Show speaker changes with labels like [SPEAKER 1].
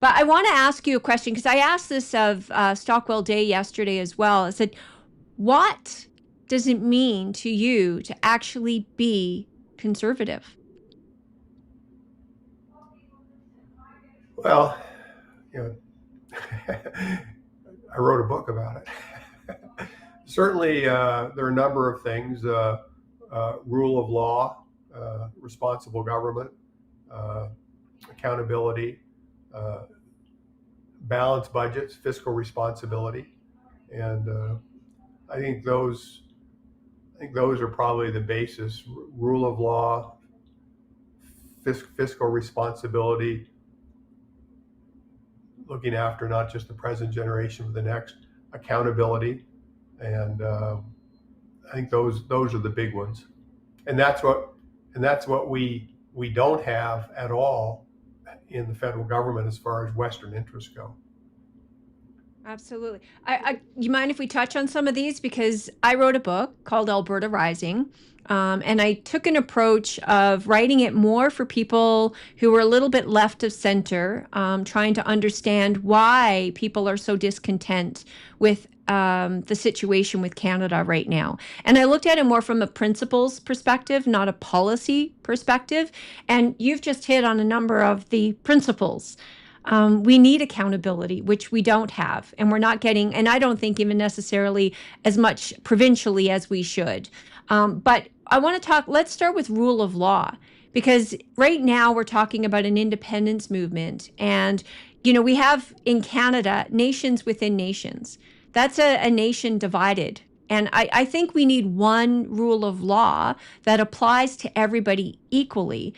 [SPEAKER 1] But I want to ask you a question because I asked this of Stockwell Day yesterday as well. I said, what does it mean to you to actually be conservative?
[SPEAKER 2] Well, you know, I wrote a book about it. Certainly, there are a number of things: rule of law, responsible government, uh, accountability, uh, balanced budgets, fiscal responsibility, and I think those I think those are probably the basis: rule of law, fiscal responsibility, looking after not just the present generation but the next, accountability, and I think those are the big ones, and that's what we don't have at all in the federal government as far as Western interests go.
[SPEAKER 1] Absolutely. You mind if we touch on some of these? Because I wrote a book called Alberta Rising, and I took an approach of writing it more for people who were a little bit left of center, trying to understand why people are so discontent with the situation with Canada right now. And I looked at it more from a principles perspective, not a policy perspective. And you've just hit on a number of the principles. We need accountability, which we don't have, and we're not getting, and I don't think even necessarily as much provincially as we should. But I want to talk, let's start with rule of law, because right now we're talking about an independence movement. And, we have in Canada nations within nations. That's a nation divided. And I think we need one rule of law that applies to everybody equally.